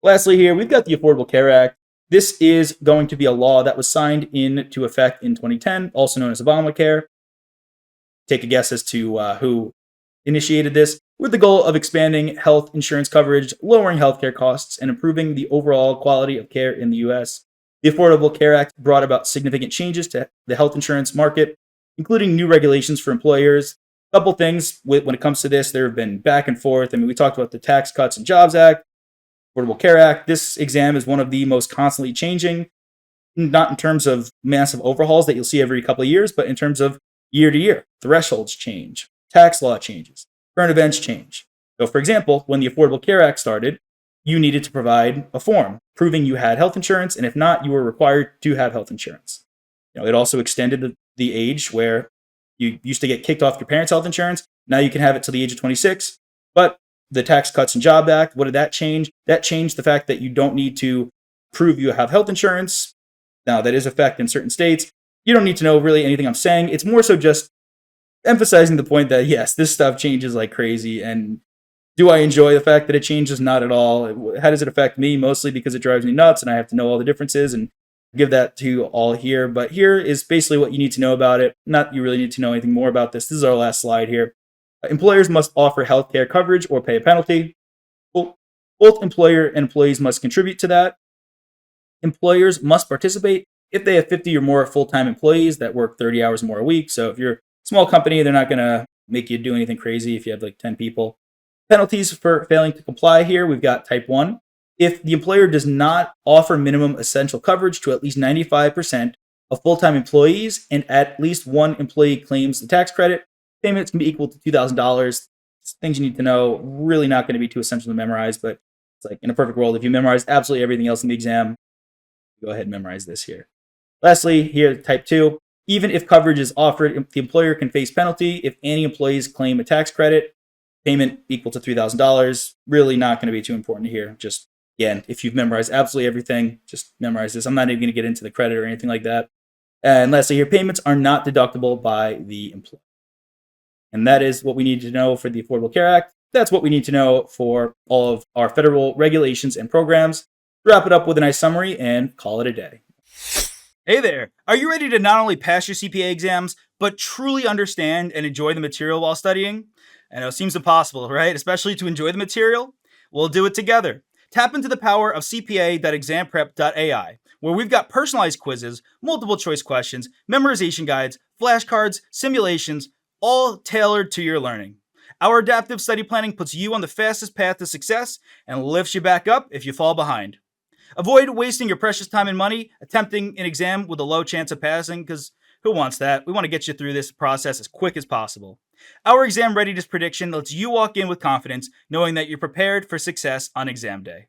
Lastly here, we've got the Affordable Care Act. This is going to be a law that was signed into effect in 2010, also known as Obamacare. Take a guess as to who initiated this, with the goal of expanding health insurance coverage, lowering healthcare costs, and improving the overall quality of care in the U.S. The Affordable Care Act brought about significant changes to the health insurance market, including new regulations for employers. A couple things when it comes to this, there have been back and forth. I mean, we talked about the Tax Cuts and Jobs Act, Affordable Care Act. This exam is one of the most constantly changing, not in terms of massive overhauls that you'll see every couple of years, but in terms of year to year. Thresholds change, tax law changes, current events change. So, for example, when the Affordable Care Act started, you needed to provide a form proving you had health insurance, and if not, you were required to have health insurance. It also extended the age where you used to get kicked off your parents' health insurance. Now you can have it till the age of 26. But the Tax Cuts and Jobs Act, what did that change? That changed the fact that you don't need to prove you have health insurance. Now, that is a fact in certain states. You don't need to know really anything I'm saying. It's more so just emphasizing the point that, yes, this stuff changes like crazy. And do I enjoy the fact that it changes? Not at all. How does it affect me? Mostly because it drives me nuts and I have to know all the differences and give that to you all here. But here is basically what you need to know about it. Not that you really need to know anything more about this. This is our last slide here. Employers must offer healthcare coverage or pay a penalty. Both employer and employees must contribute to that. Employers must participate if they have 50 or more full-time employees that work 30 hours more a week. So if you're a small company, they're not going to make you do anything crazy if you have like 10 people. Penalties for failing to comply here, we've got type 1. If the employer does not offer minimum essential coverage to at least 95% of full-time employees and at least one employee claims the tax credit, payments can be equal to $2,000. Things you need to know, really not going to be too essential to memorize, but it's like in a perfect world, if you memorize absolutely everything else in the exam, go ahead and memorize this here. Lastly, here, type 2, even if coverage is offered, the employer can face penalty if any employees claim a tax credit, payment equal to $3,000. Really not going to be too important here. Just, again, if you've memorized absolutely everything, just memorize this. I'm not even going to get into the credit or anything like that. And lastly, here, payments are not deductible by the employer. And that is what we need to know for the Affordable Care Act. That's what we need to know for all of our federal regulations and programs. Wrap it up with a nice summary and call it a day. Hey there! Are you ready to not only pass your CPA exams, but truly understand and enjoy the material while studying? I know it seems impossible, right? Especially to enjoy the material? We'll do it together. Tap into the power of CPA.examprep.ai, where we've got personalized quizzes, multiple choice questions, memorization guides, flashcards, simulations, all tailored to your learning. Our adaptive study planning puts you on the fastest path to success and lifts you back up if you fall behind. Avoid wasting your precious time and money attempting an exam with a low chance of passing, because who wants that? We want to get you through this process as quick as possible. Our exam readiness prediction lets you walk in with confidence, knowing that you're prepared for success on exam day.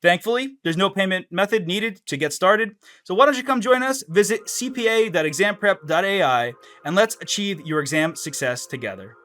Thankfully, there's no payment method needed to get started, so why don't you come join us? Visit cpa.examprep.ai and let's achieve your exam success together.